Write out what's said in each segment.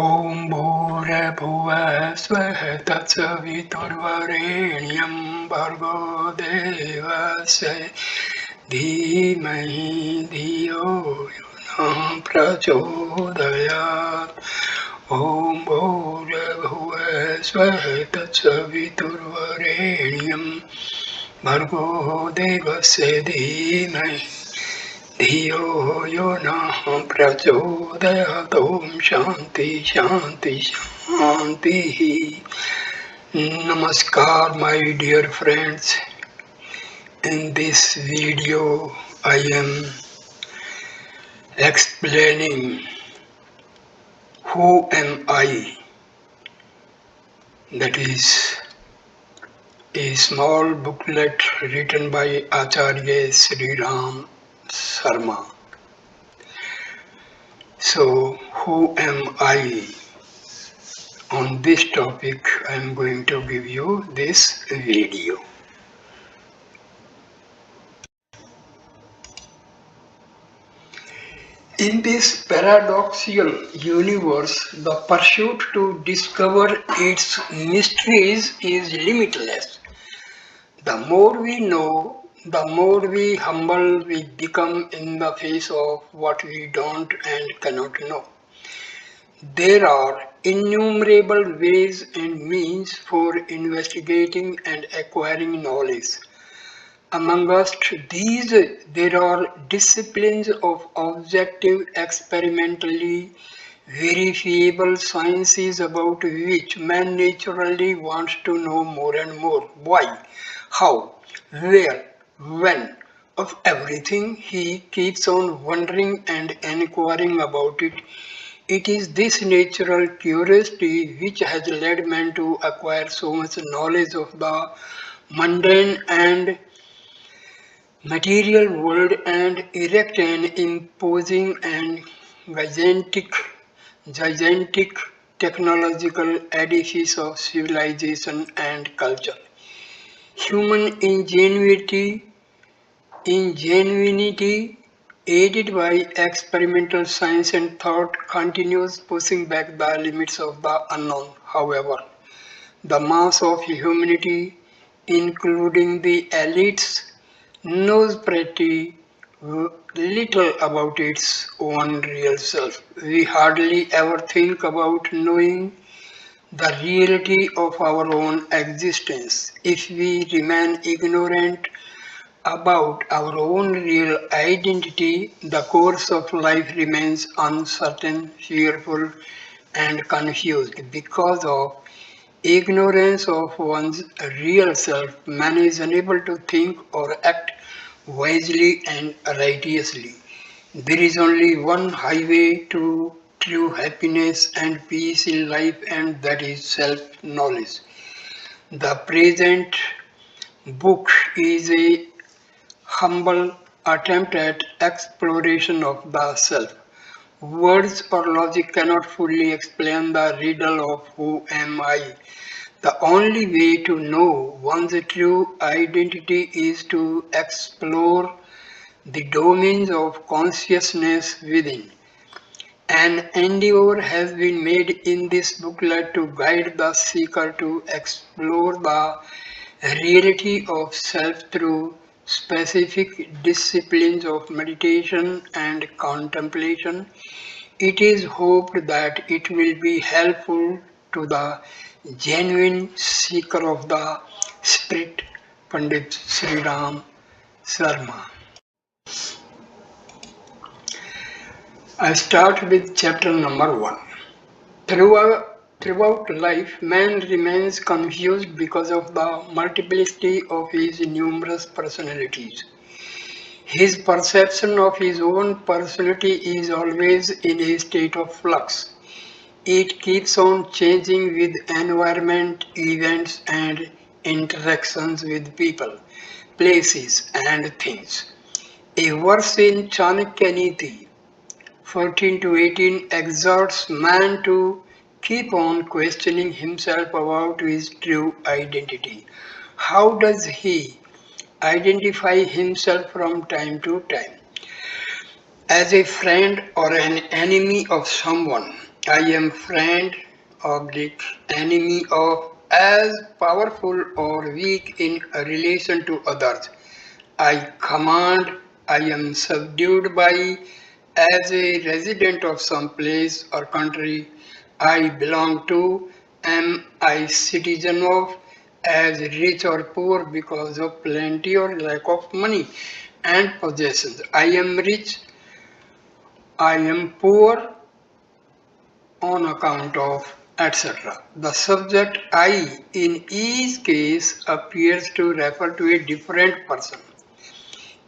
ॐ भूर्भुवः स्वः तत्सवितुर्वरेण्यं भर्गो देवस्य धीमहि धियो यो नः प्रचोदयात् ॐ भूर्भुवः स्वः तत्सवितुर्वरेण्यं भर्गो देवस्य धीमहि धियो यो नः प्रचोदयात् ॐ शान्ति शान्ति शान्तिः. Namaskar, my dear friends. In this video, I am explaining who am I. That is a small booklet written by Acharya Sharma. So, who am I? On this topic, I am going to give you this video. In this paradoxical universe, the pursuit to discover its mysteries is limitless. The more we know, the more we humble we become in the face of what we don't and cannot know. There are innumerable ways and means for investigating and acquiring knowledge. Amongst these, there are disciplines of objective, experimentally verifiable sciences about which man naturally wants to know more and more. Why, how, where, when, of everything he keeps on wondering and inquiring about it. It is this natural curiosity which has led man to acquire so much knowledge of the mundane and material world and erect an imposing and gigantic technological edifice of civilization and culture. Human ingenuity, aided by experimental science and thought, continues pushing back the limits of the unknown. However, the mass of humanity, including the elites, knows pretty little about its own real self. We hardly ever think about knowing the reality of our own existence. If we remain ignorant about our own real identity, the course of life remains uncertain, fearful, and confused. Because of ignorance of one's real self, man is unable to think or act wisely and righteously. There is only one highway to true happiness and peace in life, and that is self knowledge. The present book is a humble attempt at exploration of the self. Words or logic cannot fully explain the riddle of who am I. The only way to know one's true identity is to explore the domains of consciousness within. An endeavor has been made in this booklet to guide the seeker to explore the reality of self through specific disciplines of meditation and contemplation. It is hoped that it will be helpful to the genuine seeker of the spirit, Pandit Sri Ram Sharma. I start with chapter number 1. Throughout life, man remains confused because of the multiplicity of his numerous personalities. His perception of his own personality is always in a state of flux. It keeps on changing with environment, events, and interactions with people, places, and things. A verse in Chanakya Niti 14 to 18 exhorts man to keep on questioning himself about his true identity. How does he identify himself from time to time? As a friend or an enemy of someone, I am friend, oblique, enemy of, as powerful or weak in relation to others. I command, I am subdued by, as a resident of some place or country I belong to, am I citizen of, as rich or poor because of plenty or lack of money and possessions. I am rich, I am poor on account of, etc. The subject I in each case appears to refer to a different person.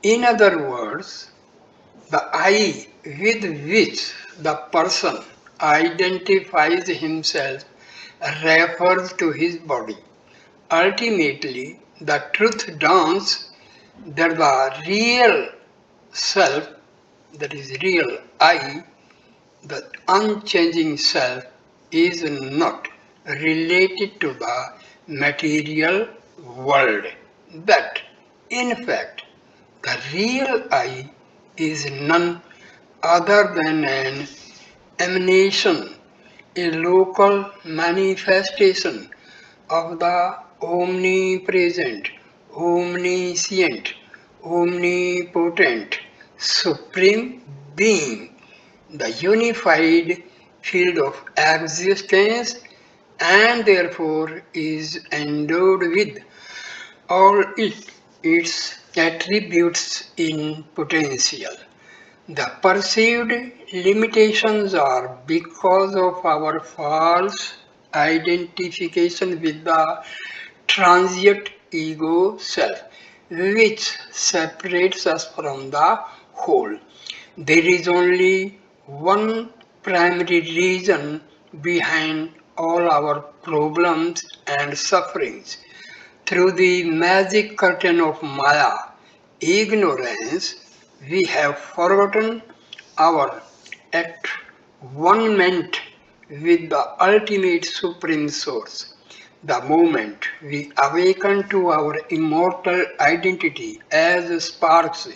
In other words, the I with which the person identifies himself refers to his body. Ultimately, the truth dawns that the real self, that is real I, the unchanging self, is not related to the material world. That, in fact, the real I is none other than an emanation, a local manifestation of the omnipresent, omniscient, omnipotent, supreme being, the unified field of existence, and therefore is endowed with all its attributes in potential. The perceived limitations are because of our false identification with the transient ego self, which separates us from the whole. There is only one primary reason behind all our problems and sufferings. Through the magic curtain of Maya, ignorance, we have forgotten our at one ment with the ultimate supreme source. The moment we awaken to our immortal identity as sparks,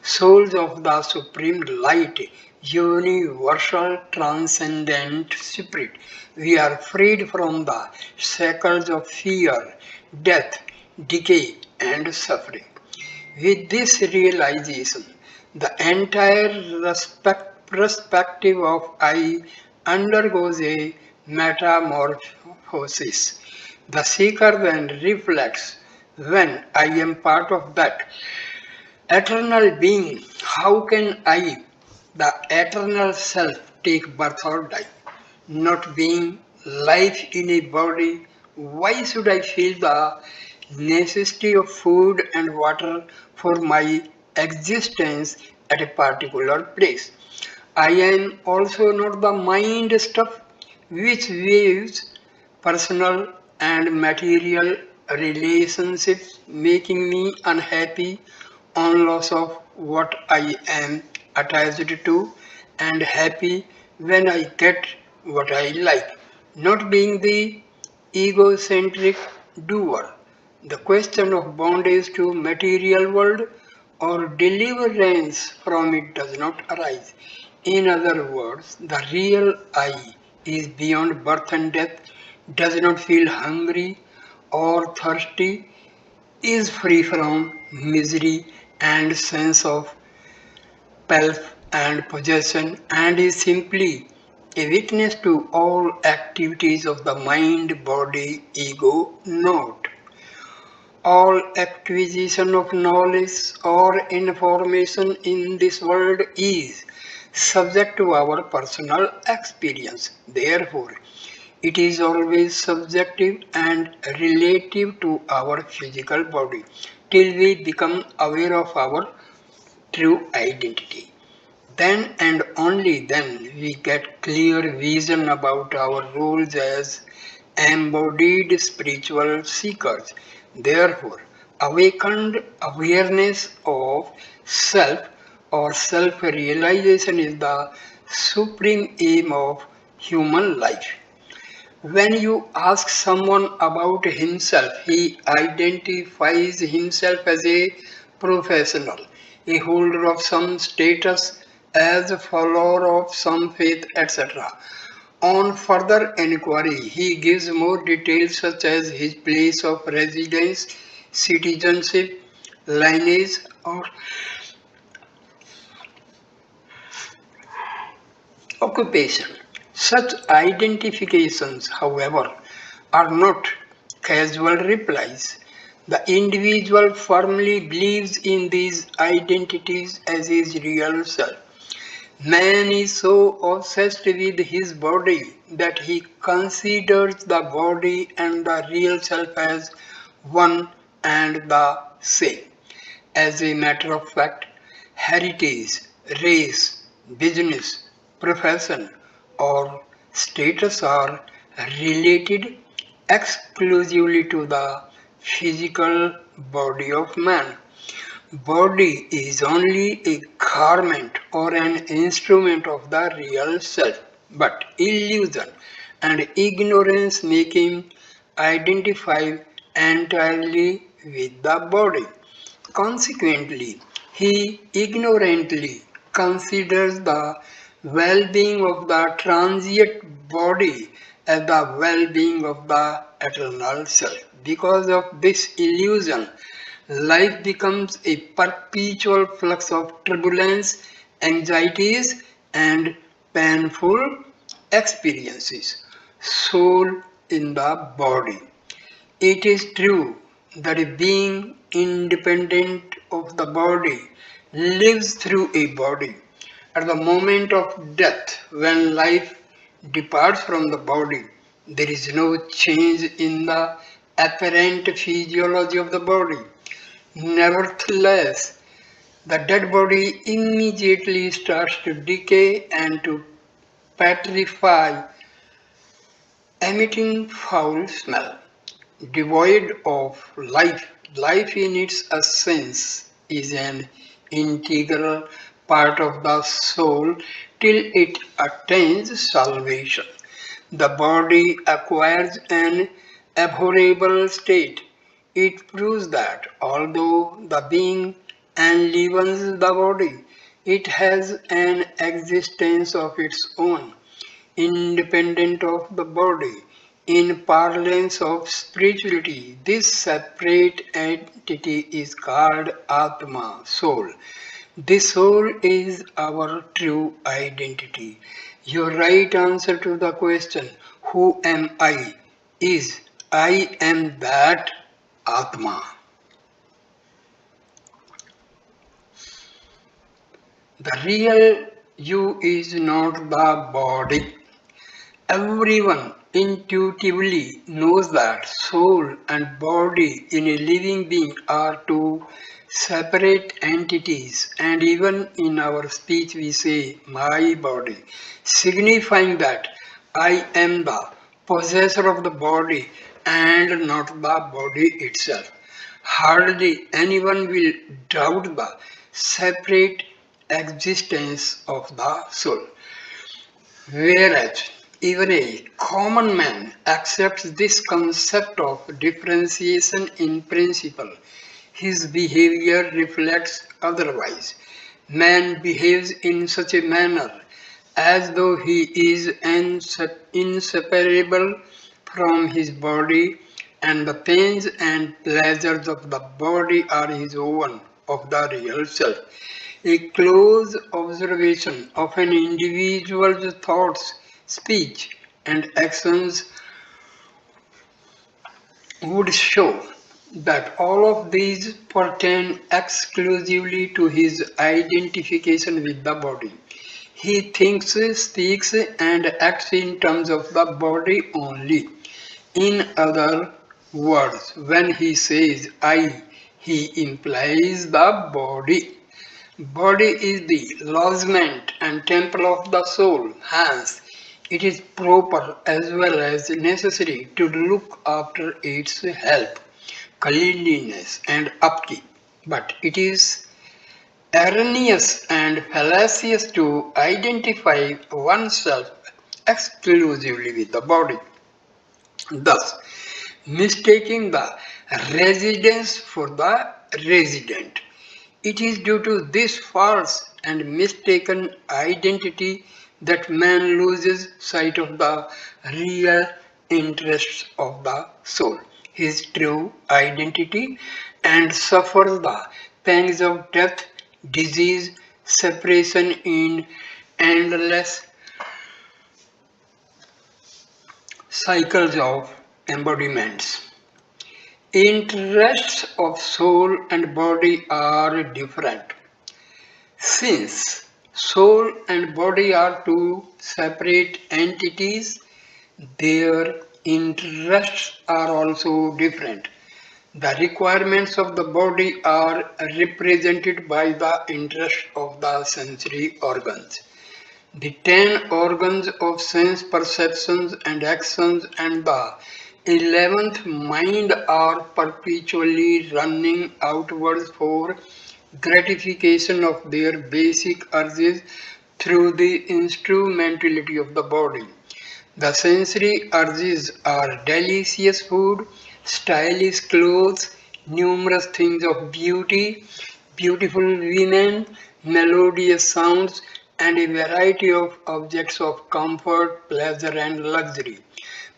souls of the supreme light, universal transcendent spirit, we are freed from the shackles of fear, death, decay, and suffering. With this realization, the entire perspective of I undergoes a metamorphosis. The seeker then reflects, when I am part of that eternal being, how can I, the eternal self, take birth or die? Not being life in a body, why should I feel the necessity of food and water for my existence at a particular place? I am also not the mind stuff which weaves personal and material relationships, making me unhappy on loss of what I am attached to, and happy when I get what I like, not being the egocentric doer. The question of bondage to material world or deliverance from it does not arise. In other words, the real I is beyond birth and death, does not feel hungry or thirsty, is free from misery and sense of pelf and possession, and is simply a witness to all activities of the mind, body, ego, not all acquisition of knowledge or information in this world is subject to our personal experience. Therefore, it is always subjective and relative to our physical body till we become aware of our true identity. Then and only then we get clear vision about our roles as embodied spiritual seekers. Therefore, awakened awareness of self or self realization is the supreme aim of human life. When you ask someone about himself, he identifies himself as a professional, a holder of some status, as a follower of some faith, etc. On further enquiry, he gives more details such as his place of residence, citizenship, lineage, or occupation. Such identifications, however, are not casual replies. The individual firmly believes in these identities as his real self. Man is so obsessed with his body that he considers the body and the real self as one and the same. As a matter of fact, heritage, race, business, profession, or status are related exclusively to the physical body of man. Body is only a garment or an instrument of the real self, but illusion and ignorance make him identify entirely with the body. Consequently, he ignorantly considers the well-being of the transient body as the well-being of the eternal self. Because of this illusion, life becomes a perpetual flux of turbulence, anxieties, and painful experiences. Soul in the body. It is true that a being independent of the body lives through a body. At the moment of death, when life departs from the body, there is no change in the apparent physiology of the body. Nevertheless, the dead body immediately starts to decay and to petrify, emitting foul smell. Devoid of life, life in its essence is an integral part of the soul till it attains salvation. The body acquires an abhorrible state. It proves that although the being enlivens the body, it has an existence of its own, independent of the body. In parlance of spirituality, this separate entity is called Atma, soul. This soul is our true identity. Your right answer to the question, who am I, is I am that Atma. The real you is not the body. Everyone intuitively knows that soul and body in a living being are two separate entities, and even in our speech we say my body, signifying that I am the possessor of the body and not the body itself. Hardly anyone will doubt the separate existence of the soul. Whereas even a common man accepts this concept of differentiation in principle, his behavior reflects otherwise. Man behaves in such a manner as though he is inseparable from his body, and the pains and pleasures of the body are his own, of the real self. A close observation of an individual's thoughts, speech, and actions would show that all of these pertain exclusively to his identification with the body. He thinks, speaks, and acts in terms of the body only. In other words, when he says I, he implies the body. Body is the lodgment and temple of the soul. Hence, it is proper as well as necessary to look after its health, cleanliness, and upkeep. But it is erroneous and fallacious to identify oneself exclusively with the body, thus mistaking the residence for the resident. It is due to this false and mistaken identity that man loses sight of the real interests of the soul, his true identity, and suffers the pangs of death, disease, separation in endless cycles of embodiments. Interests of soul and body are different. Since soul and body are two separate entities, their interests are also different. The requirements of the body are represented by the interest of the sensory organs. The 10 organs of sense perceptions and actions and the 11th mind are perpetually running outwards for gratification of their basic urges through the instrumentality of the body. The sensory urges are delicious food, stylish clothes, numerous things of beauty, beautiful women, melodious sounds, and a variety of objects of comfort, pleasure, and luxury.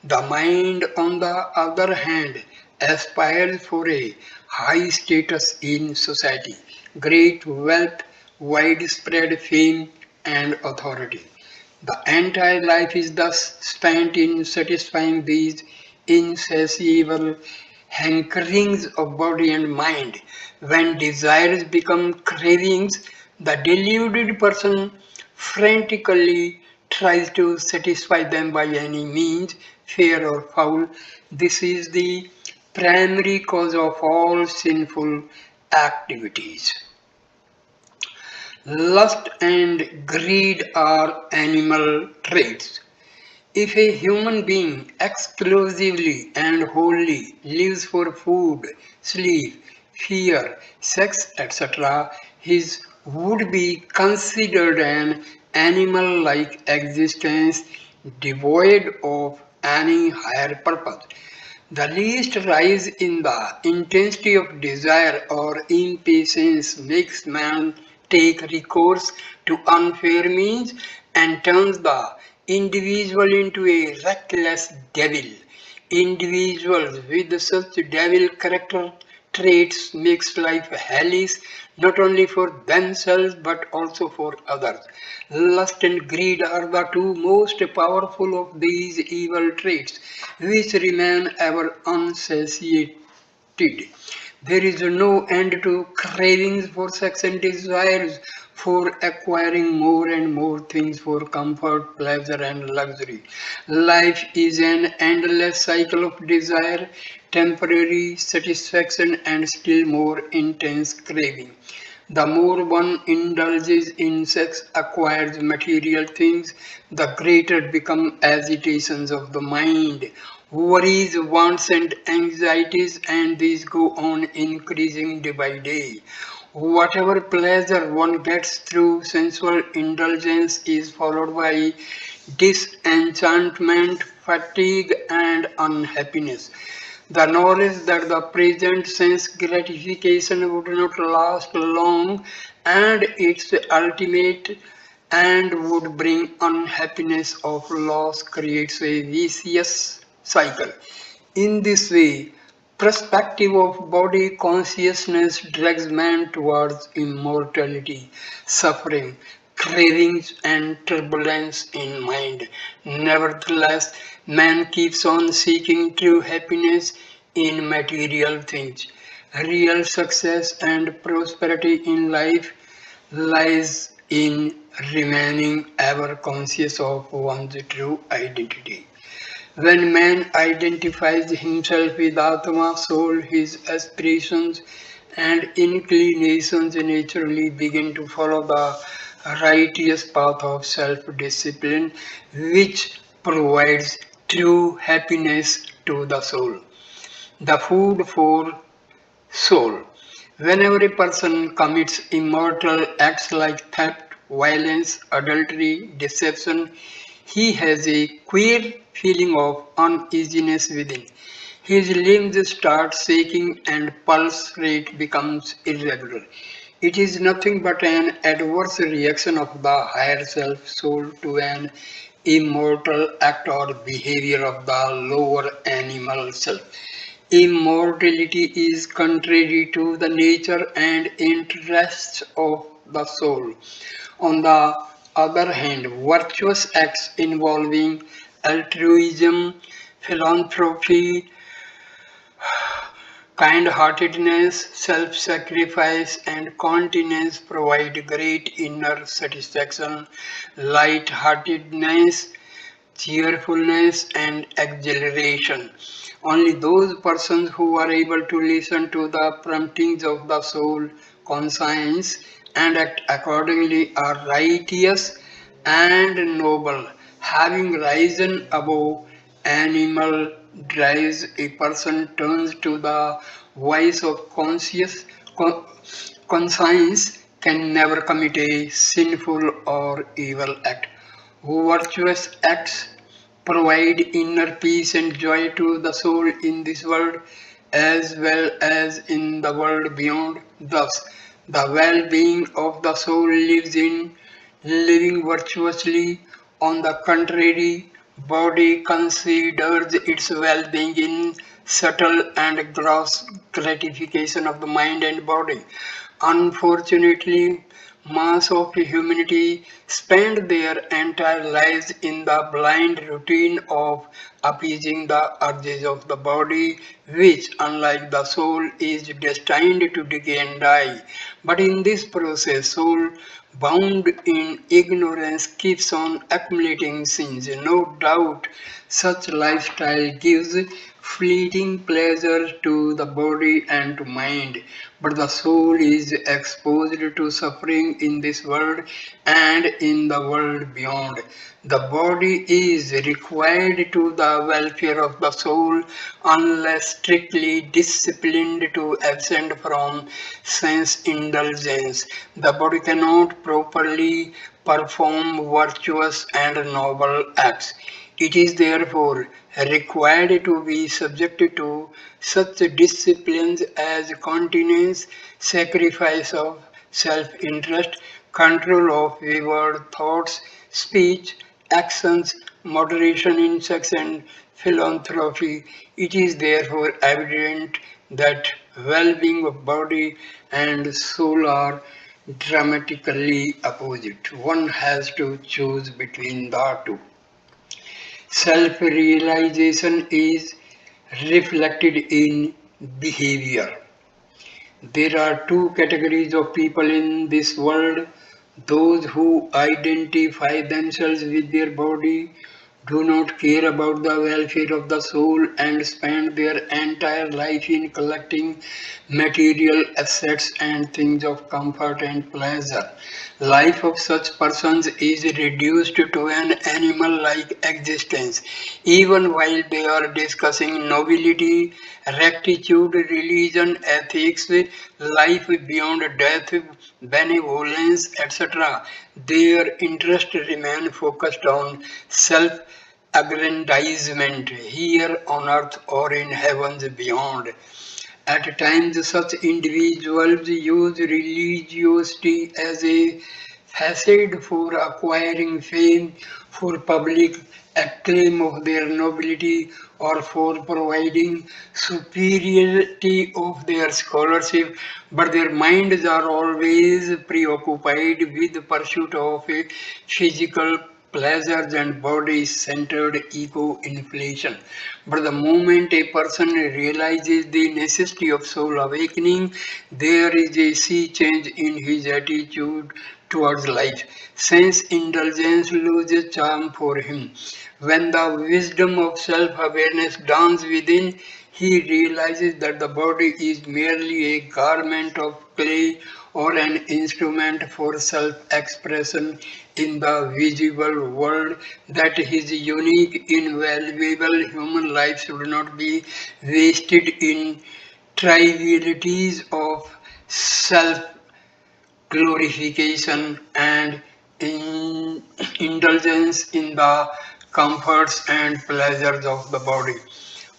The mind, on the other hand, aspires for a high status in society, great wealth, widespread fame, and authority. The entire life is thus spent in satisfying these insatiable hankerings of body and mind. When desires become cravings, the deluded person frantically tries to satisfy them by any means, fair or foul. This is the primary cause of all sinful activities. Lust and greed are animal traits. If a human being exclusively and wholly lives for food, sleep, fear, sex, etc., his would be considered an animal like existence devoid of any higher purpose. The least rise in the intensity of desire or impatience makes man take recourse to unfair means and turns the individual into a reckless devil. Individuals with such devil character traits makes life hellish not only for themselves but also for others. Lust and greed are the two most powerful of these evil traits, which remain ever unsatiated. There is no end to cravings for sex and desires for acquiring more and more things for comfort, pleasure, and luxury. Life is an endless cycle of desire, temporary satisfaction, and still more intense craving. The more one indulges in sex, acquires material things, the greater become agitations of the mind, worries, wants, and anxieties, and these go on increasing day by day. Whatever pleasure one gets through sensual indulgence is followed by disenchantment, fatigue, and unhappiness. The knowledge that the present sense gratification would not last long and its ultimate and would bring unhappiness of loss creates a vicious cycle. In this way, perspective of body consciousness drags man towards immortality, suffering, cravings, and turbulence in mind. Nevertheless, man keeps on seeking true happiness in material things. Real success and prosperity in life lies in remaining ever conscious of one's true identity. When man identifies himself with Atma, soul, his aspirations and inclinations naturally begin to follow the righteous path of self-discipline, which provides true happiness to the soul. The food for soul. Whenever a person commits immoral acts like theft, violence, adultery, deception, he has a queer feeling of uneasiness within. His limbs start shaking and pulse rate becomes irregular. It is nothing but an adverse reaction of the higher self soul to an immortal act or behavior of the lower animal self. Immortality is contrary to the nature and interests of the soul. On the other hand, virtuous acts involving altruism, philanthropy, kind-heartedness, self-sacrifice, and continence provide great inner satisfaction. Light-heartedness, cheerfulness, and exhilaration. Only those persons who are able to listen to the promptings of the soul, conscience, and act accordingly are righteous and noble, having risen above animal drives. A person turns to the voice of conscience can never commit a sinful or evil act. Virtuous acts provide inner peace and joy to the soul in this world as well as in the world beyond. Thus, the well being of the soul lives in living virtuously. On the contrary, body considers its well being in subtle and gross gratification of the mind and body. Unfortunately, mass of humanity spend their entire lives in the blind routine of appeasing the urges of the body, which, unlike the soul, is destined to decay and die. But in this process, soul, bound in ignorance, keeps on accumulating sins. No doubt, such lifestyle gives fleeting pleasure to the body and to mind, but the soul is exposed to suffering in this world and in the world beyond. The body is required to the welfare of the soul unless strictly disciplined to absent from sense indulgence. The body cannot properly perform virtuous and noble acts. It is therefore required to be subjected to such disciplines as continence, sacrifice of self-interest, control of wayward thoughts, speech, actions, moderation in sex and philanthropy. It is therefore evident that well-being of body and soul are dramatically opposite. One has to choose between the two. Self-realization is reflected in behavior. There are two categories of people in this world: those who identify themselves with their body, do not care about the welfare of the soul, and spend their entire life in collecting material assets and things of comfort and pleasure. Life of such persons is reduced to an animal-like existence, even while they are discussing nobility, rectitude, religion, ethics, life beyond death, benevolence, etc. Their interest remain focused on self-aggrandizement here on earth or in heavens beyond. At times, such individuals use religiosity as a facade for acquiring fame, for public acclaim of their nobility, or for providing superiority of their scholarship, but their minds are always preoccupied with the pursuit of a physical pleasures and body centered ego inflation. But the moment a person realizes the necessity of soul awakening, there is a sea change in his attitude towards life. Sense indulgence loses charm for him. When the wisdom of self awareness dawns within, he realizes that the body is merely a garment of clay or an instrument for self-expression in the visible world, that his unique, invaluable human life should not be wasted in trivialities of self glorification and indulgence in the comforts and pleasures of the body.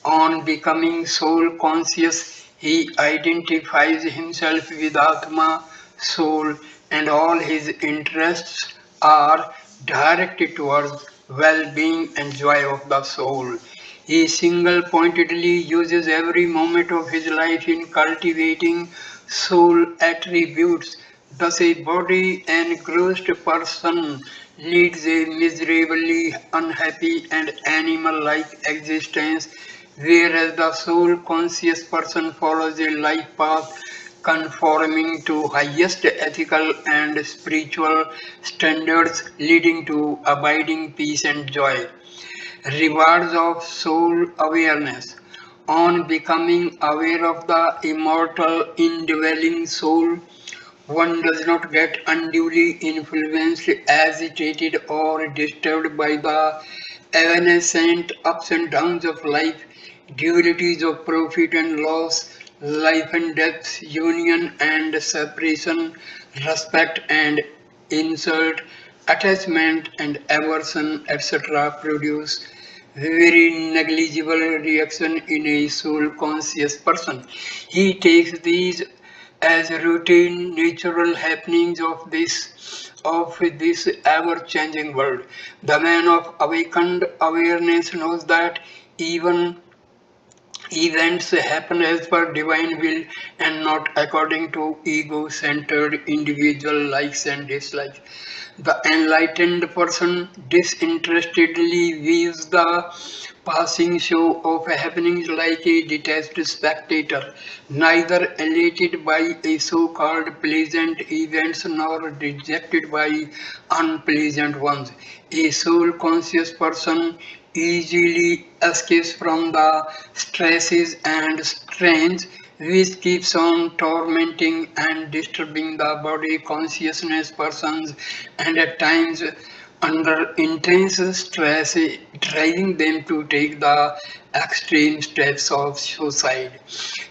On becoming soul conscious, he identifies himself with Atma, soul, and all his interests are directed towards well-being and joy of the soul. He single-pointedly uses every moment of his life in cultivating soul attributes. Thus, a body engrossed person leads a miserably unhappy and animal-like existence, whereas the soul conscious person follows a life path conforming to highest ethical and spiritual standards, leading to abiding peace and joy. Rewards of soul awareness. On becoming aware of the immortal indwelling soul, one does not get unduly influenced, agitated, or disturbed by the evanescent ups and downs of life, dualities of profit and loss, life and death, union and separation, respect and insult, attachment and aversion, etc., produce very negligible reaction in a soul conscious person. He takes these as routine natural happenings of this ever changing world. The man of awakened awareness knows that even events happen as per divine will and not according to ego centered individual likes and dislikes. The enlightened person disinterestedly views the passing show of happenings like a detached spectator, neither elated by a so-called pleasant events nor dejected by unpleasant ones. A soul-conscious person easily escapes from the stresses and strains which keeps on tormenting and disturbing the body consciousness persons, and at times under intense stress driving them to take the extreme steps of suicide.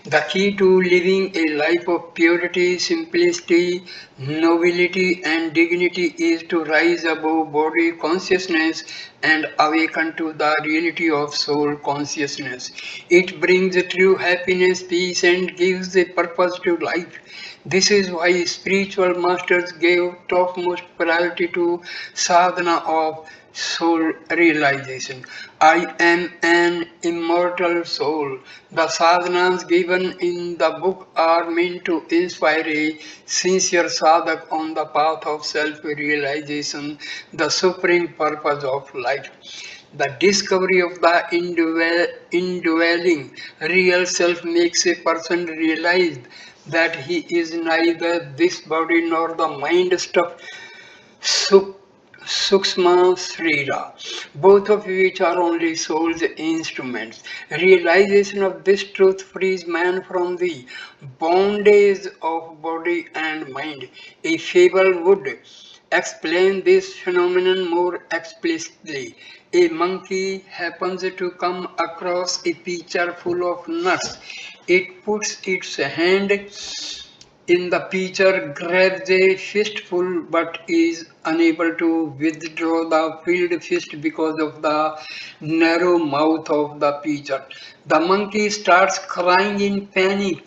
The key to living a life of purity, simplicity, nobility, and dignity is to rise above body consciousness and awaken to the reality of soul consciousness. It brings true happiness, peace, and gives a purpose to life. This is why spiritual masters gave topmost priority to sadhana of soul realization. I am an immortal soul. The sadhanas given in the book are meant to inspire a sincere sadhak on the path of self realization, the supreme purpose of life. The discovery of the indwelling real self makes a person realize that he is neither this body nor the mind stuff Suk- Suksma Srira, both of which are only soul's instruments. Realization of this truth frees man from the bondage of body and mind. A fable would explain this phenomenon more explicitly. A monkey happens to come across a pitcher full of nuts. It puts its hand in the pitcher, grabs a fistful but is unable to withdraw the filled fist because of the narrow mouth of the pitcher. The monkey starts crying in panic,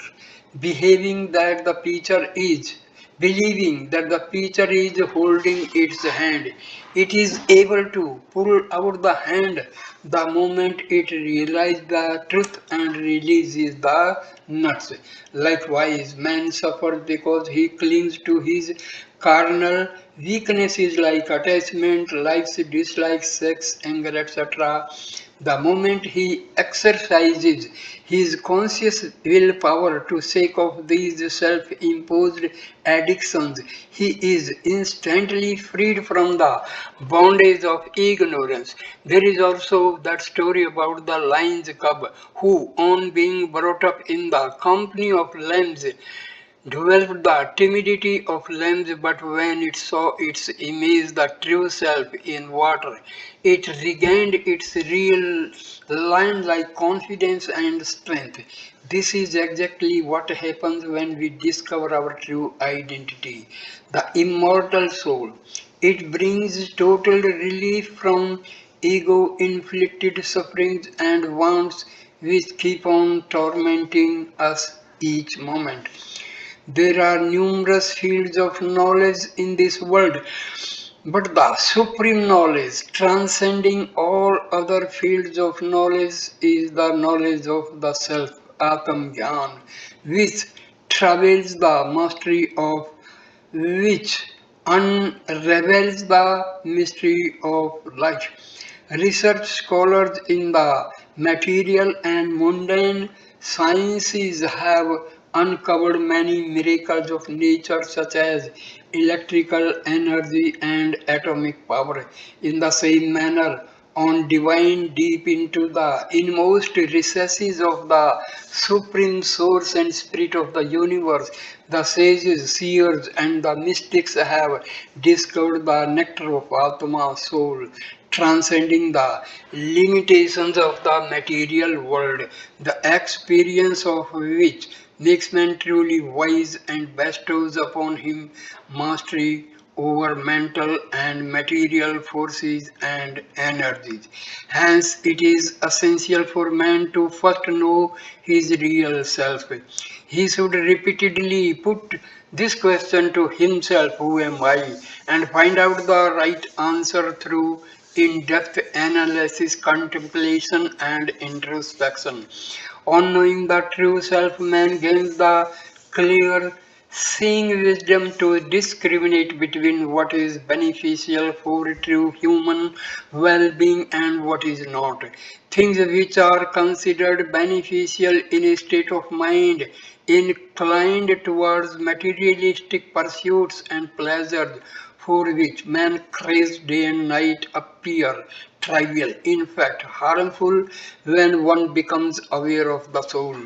behaving that the pitcher is believing that the pitcher is holding its hand. It is able to pull out the hand the moment it realizes the truth and releases the nuts. Likewise, man suffers because he clings to his carnal weaknesses like attachment, likes, dislikes, sex, anger, etc. The moment he exercises his conscious willpower to shake off these self-imposed addictions, he is instantly freed from the bondage of ignorance. There is also that story about the lion's cub who, on being brought up in the company of lambs, developed the timidity of lambs, but when it saw its image, the true self, in water, it regained its real lion-like confidence and strength. This is exactly what happens when we discover our true identity, the immortal soul. It brings total relief from ego-inflicted sufferings and wounds which keep on tormenting us each moment. There are numerous fields of knowledge in this world, but the supreme knowledge, transcending all other fields of knowledge, is the knowledge of the self, Atma Gyan, which travels the mastery of which unravels the mystery of life. Research scholars in the material and mundane sciences have uncovered many miracles of nature, such as electrical energy and atomic power. In the same manner, on divine deep into the inmost recesses of the supreme source and spirit of the universe, the sages, seers, and the mystics have discovered the nectar of Atma soul, transcending the limitations of the material world, the experience of which makes man truly wise and bestows upon him mastery over mental and material forces and energies. Hence, it is essential for man to first know his real self. He should repeatedly put this question to himself, who am I? And find out the right answer through in depth analysis, contemplation, and introspection. On knowing the true self, man gains the clear seeing wisdom to discriminate between what is beneficial for true human well being and what is not. Things which are considered beneficial in a state of mind inclined towards materialistic pursuits and pleasures for which man craves day and night appear trivial, in fact harmful when one becomes aware of the soul.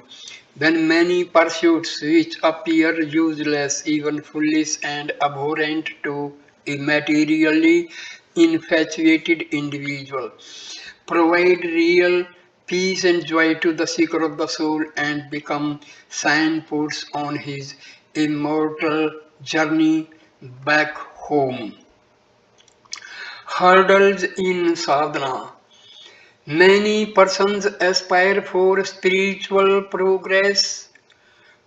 Then many pursuits which appear useless, even foolish and abhorrent to a materially infatuated individual, provide real peace and joy to the seeker of the soul and become signposts on his immortal journey back home. Hurdles in sadhana. Many persons aspire for spiritual progress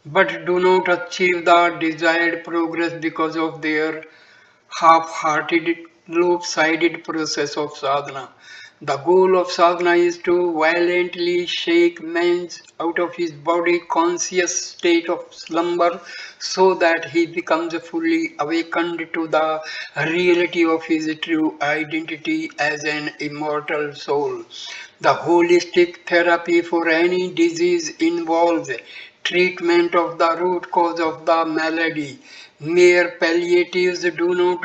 but do not achieve the desired progress because of their half-hearted, lopsided process of sadhana. The goal of sadhana is to violently shake man out of his body conscious state of slumber so that he becomes fully awakened to the reality of his true identity as an immortal soul. The holistic therapy for any disease involves treatment of the root cause of the malady. Mere palliatives do not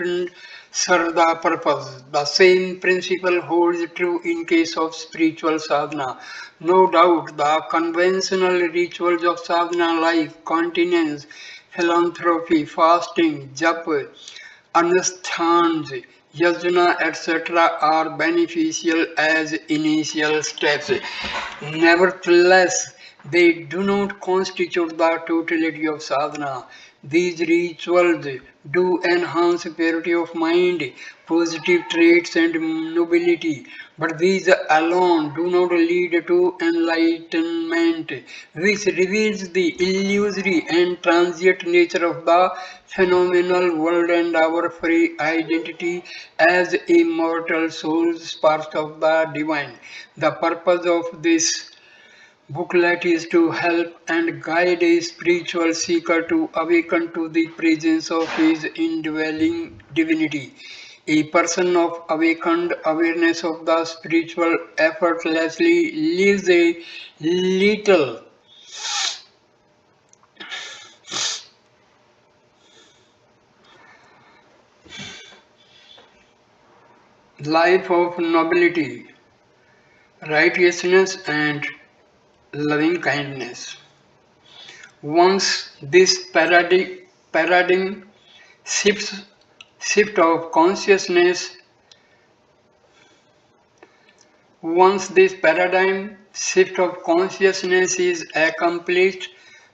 serve the purpose. The same principle holds true in case of spiritual sadhana. No doubt, the conventional rituals of sadhana like continence, philanthropy, fasting, japa, Anusthans, yajna, etc. are beneficial as initial steps. Nevertheless, they do not constitute the totality of sadhana. These rituals do enhance purity of mind, positive traits, and nobility, but these alone do not lead to enlightenment, which reveals the illusory and transient nature of the phenomenal world and our free identity as immortal souls, part of the divine. The purpose of this booklet is to help and guide a spiritual seeker to awaken to the presence of his indwelling divinity. A person of awakened awareness of the spiritual effortlessly lives a little life of nobility, righteousness, and loving kindness. Once this paradigm shifts, shift of consciousness Once this paradigm shift of consciousness is accomplished,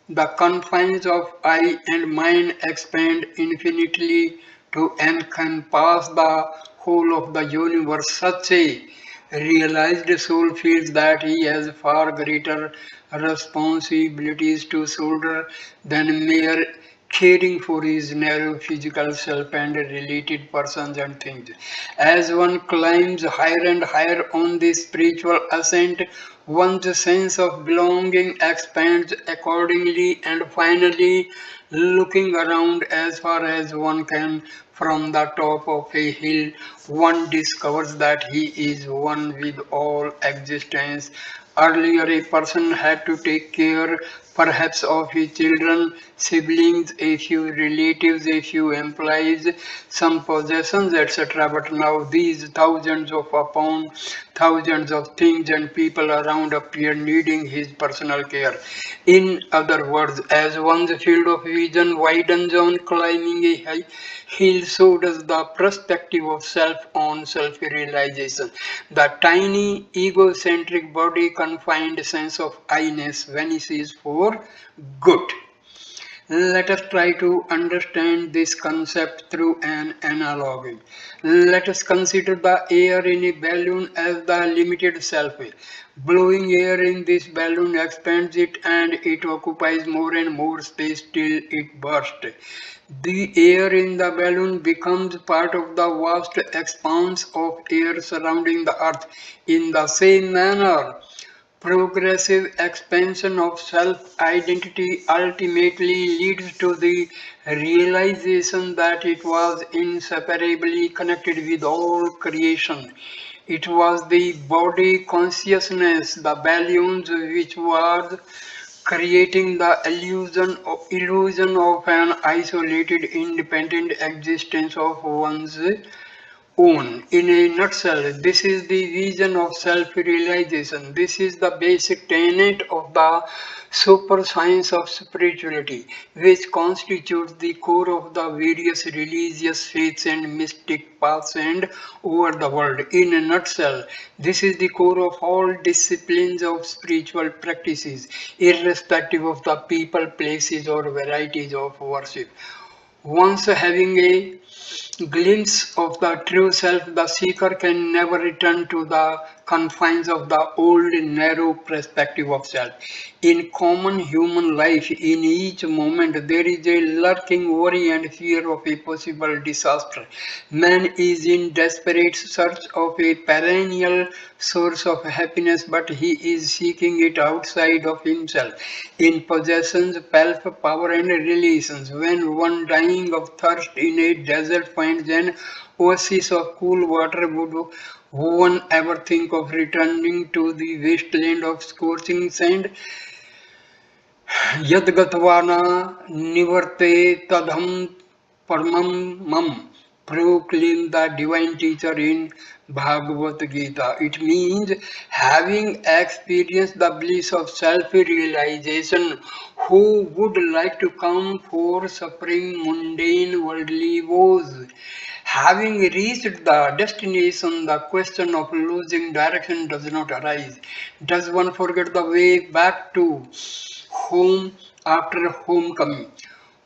the confines of I and mind expand infinitely to encompass the whole of the universe. Such a realized soul feels that he has far greater responsibilities to shoulder than mere caring for his narrow physical self and related persons and things. As one climbs higher and higher on this spiritual ascent, one's sense of belonging expands accordingly, and finally, looking around as far as one can from the top of a hill, one discovers that he is one with all existence. Earlier, a person had to take care perhaps of his children, siblings, a few relatives, a few employees, some possessions, etc. But now these thousands of upon thousands of things and people around appear needing his personal care. In other words, as one's field of vision widens on climbing a high hill, so does the perspective of self on self realization. The tiny egocentric body confined sense of I-ness vanishes for good. Let us try to understand this concept through an analogy. Let us consider the air in a balloon as the limited self. Blowing air in this balloon expands it and it occupies more and more space till it bursts. The air in the balloon becomes part of the vast expanse of air surrounding the earth. In the same manner, progressive expansion of self identity ultimately leads to the realization that it was inseparably connected with all creation. It was the body consciousness, the balloons, which was creating the illusion of an isolated, independent existence of one's own. In a nutshell, this is the vision of self realization. This is the basic tenet of the super science of spirituality, which constitutes the core of the various religious faiths and mystic paths and over the world. In a nutshell, this is the core of all disciplines of spiritual practices, irrespective of the people, places, or varieties of worship. Once having a glimpse of the true self, the seeker can never return to the confines of the old narrow perspective of self. In common human life, in each moment, there is a lurking worry and fear of a possible disaster. Man is in desperate search of a perennial source of happiness, but he is seeking it outside of himself, in possessions, wealth, power, and relations. When one dying of thirst in a desert finds an oasis of cool water, would one ever think of returning to the wasteland of scorching sand? Yadgatavana nivarte tadham paramam mam, proclaim the divine teacher in Bhagavad Gita. It means having experienced the bliss of self-realization, who would like to come for suffering mundane worldly woes? Having reached the destination, the question of losing direction does not arise. Does one forget the way back to home after homecoming?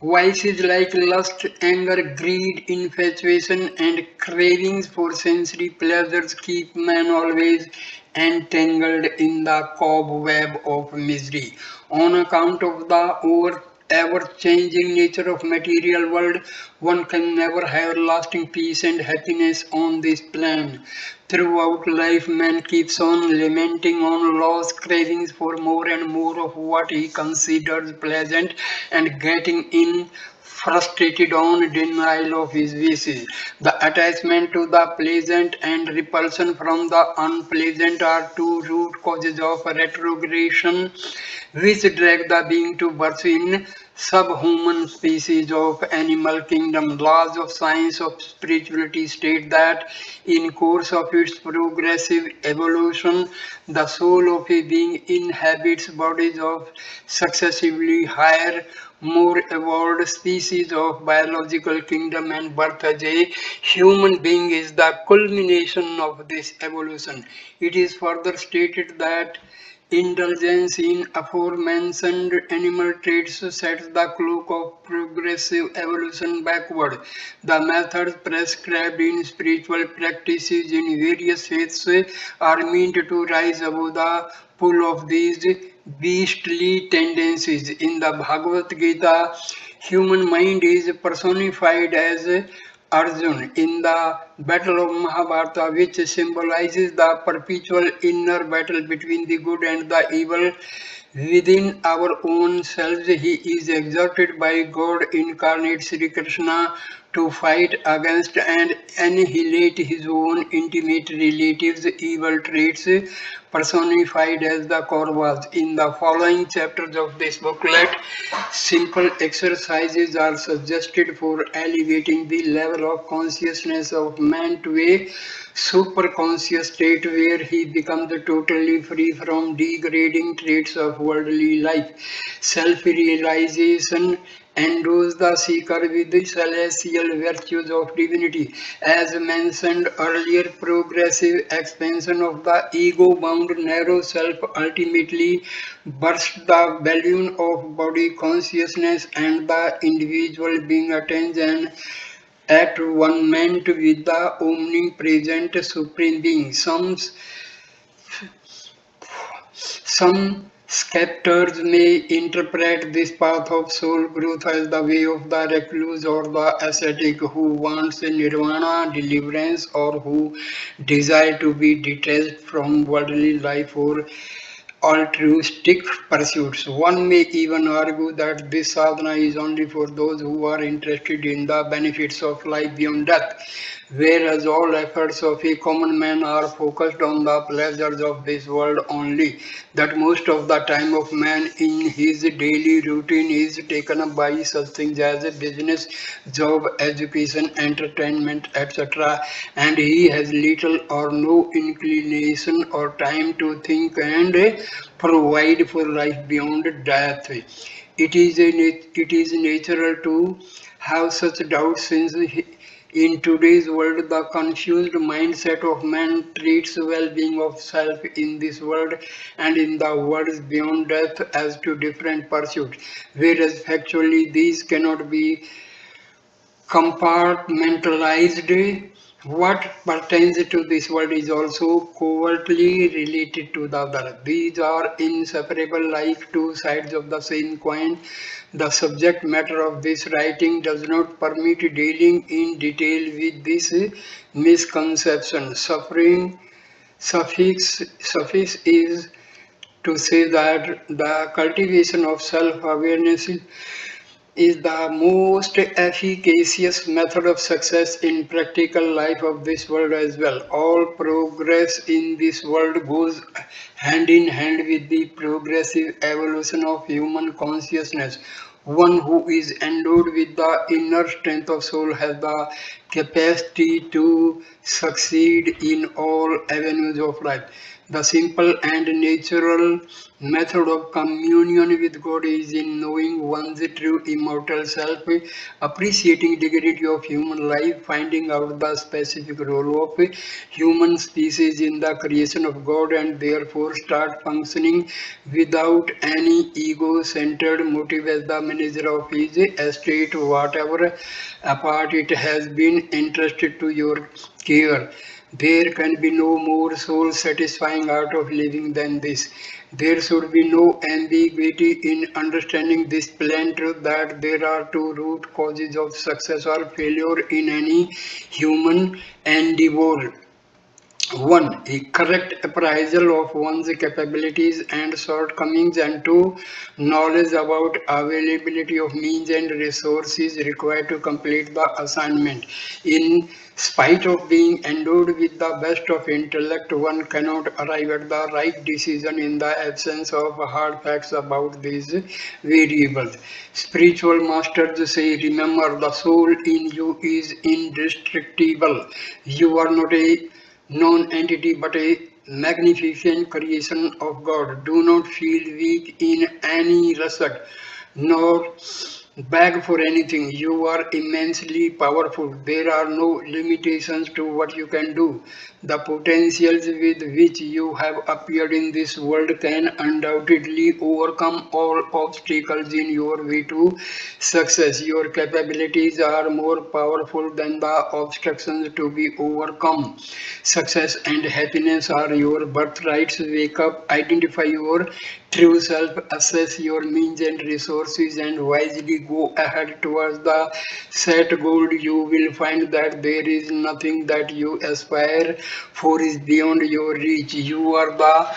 Vices like lust, anger, greed, infatuation, and cravings for sensory pleasures keep man always entangled in the cobweb of misery. On account of the ever-changing nature of material world, one can never have lasting peace and happiness on this plane. Throughout life, man keeps on lamenting on loss, cravings for more and more of what he considers pleasant, and getting in frustrated on denial of his wishes. The attachment to the pleasant and repulsion from the unpleasant are two root causes of retrogression, which drag the being to birth in subhuman species of animal kingdom. Laws of science of spirituality state that in course of its progressive evolution, the soul of a being inhabits bodies of successively higher, more evolved species of biological kingdom, and birth as a human being is the culmination of this evolution. It is further stated that Indulgence in aforementioned animal traits sets the clock of progressive evolution backward. The methods prescribed in spiritual practices in various faiths are meant to rise above the pull of these beastly tendencies. In the Bhagavad Gita, human mind is personified as Arjun in the Battle of Mahabharata, which symbolizes the perpetual inner battle between the good and the evil within our own selves. He is exhorted by God incarnate Sri Krishna to fight against and annihilate his own intimate relatives' evil traits, personified as the Kauravas. In the following chapters of this booklet, simple exercises are suggested for elevating the level of consciousness of man to a superconscious state where he becomes totally free from degrading traits of worldly life. Self-realization endows the seeker with the celestial virtues of divinity. As mentioned earlier, progressive expansion of the ego-bound narrow self ultimately bursts the balloon of body consciousness, and the individual being attains an at one meant with the omnipresent Supreme Being. Some scepters may interpret this path of soul growth as the way of the recluse or the ascetic who wants nirvana, deliverance, or who desire to be detached from worldly life or altruistic pursuits. One may even argue that this sadhana is only for those who are interested in the benefits of life beyond death, whereas all efforts of a common man are focused on the pleasures of this world only. That most of the time of man in his daily routine is taken up by such things as a business, job, education, entertainment, etc., and he has little or no inclination or time to think and provide for life beyond death. It is natural to have such doubts since in today's world the confused mindset of man treats well-being of self in this world and in the worlds beyond death as two different pursuits, whereas factually these cannot be compartmentalized. What pertains to this world is also covertly related to the other. These are inseparable like two sides of the same coin. The subject matter of this writing does not permit dealing in detail with this misconception. Suffix is to say that the cultivation of self-awareness is the most efficacious method of success in practical life of this world as well. All progress in this world goes hand in hand with the progressive evolution of human consciousness. One who is endowed with the inner strength of soul has the capacity to succeed in all avenues of life. The simple and natural method of communion with God is in knowing one's true immortal self, appreciating dignity of human life, finding out the specific role of human species in the creation of God, and therefore start functioning without any ego-centered motive as the manager of his estate, whatever apart it has been entrusted to your care. There can be no more soul satisfying art of living than this. There should be no ambiguity in understanding this plain truth that there are two root causes of success or failure in any human endeavor. One, a correct appraisal of one's capabilities and shortcomings, and two, knowledge about availability of means and resources required to complete the assignment. In spite of being endowed with the best of intellect, one cannot arrive at the right decision in the absence of hard facts about these variables. Spiritual masters say, remember, the soul in you is indestructible. You are not a non-entity but a magnificent creation of God. Do not feel weak in any respect, nor Beg for anything. You are immensely powerful. There are no limitations to what you can do. The potentials with which you have appeared in this world can undoubtedly overcome all obstacles in your way to success. Your capabilities are more powerful than the obstructions to be overcome. Success and happiness are your birthrights. Wake up, identify your true self, assess your means and resources, and wisely go ahead towards the set goal. You will find that there is nothing that you aspire for is beyond your reach. You are the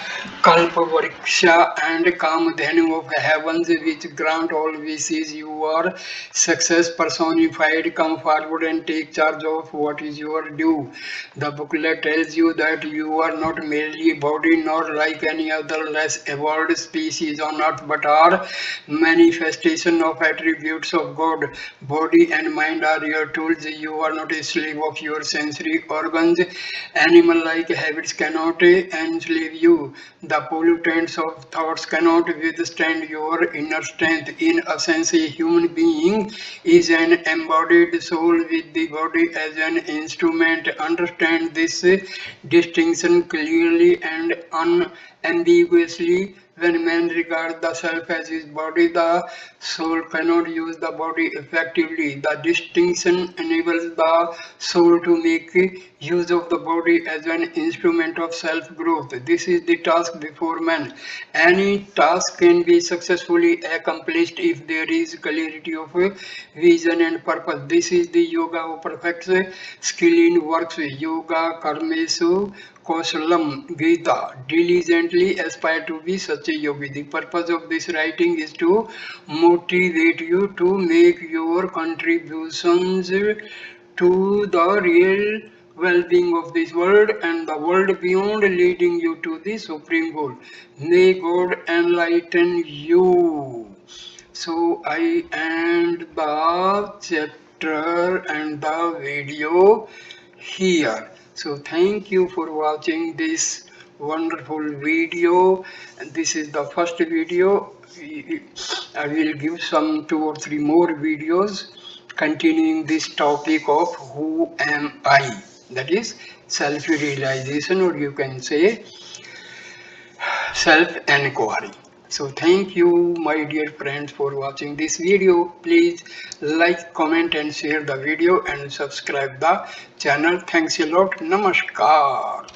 Kalpavriksha and Kamadhenu of heavens, which grant all wishes. You are success personified. Come forward and take charge of what is your due. The booklet tells you that you are not merely a body, nor like any other less evolved species on earth, but are manifestation of attributes of God. Body and mind are your tools. You are not a slave of your sensory organs. Animal-like habits cannot enslave you. The pollutants of thoughts cannot withstand your inner strength. In essence, a human being is an embodied soul with the body as an instrument. Understand this distinction clearly and unambiguously. When man regards the self as his body, the soul cannot use the body effectively. The distinction enables the soul to make use of the body as an instrument of self growth. This is the task before man. Any task can be successfully accomplished if there is clarity of vision and purpose. This is the yoga who perfects skill in works. Yoga karmesu Kausalam Gita. Diligently aspire to be such a yogi. The purpose of this writing is to motivate you to make your contributions to the real well-being of this world and the world beyond, leading you to the supreme goal. May God enlighten you. So I end the chapter and the video here. So thank you for watching this wonderful video. And this is the first video. I will give some 2 or 3 more videos continuing this topic of who am I. That is self-realization, or you can say self-enquiry. So thank you my dear friends for watching this video. Please like, comment and share the video and subscribe the channel. Thanks a lot. Namaskar.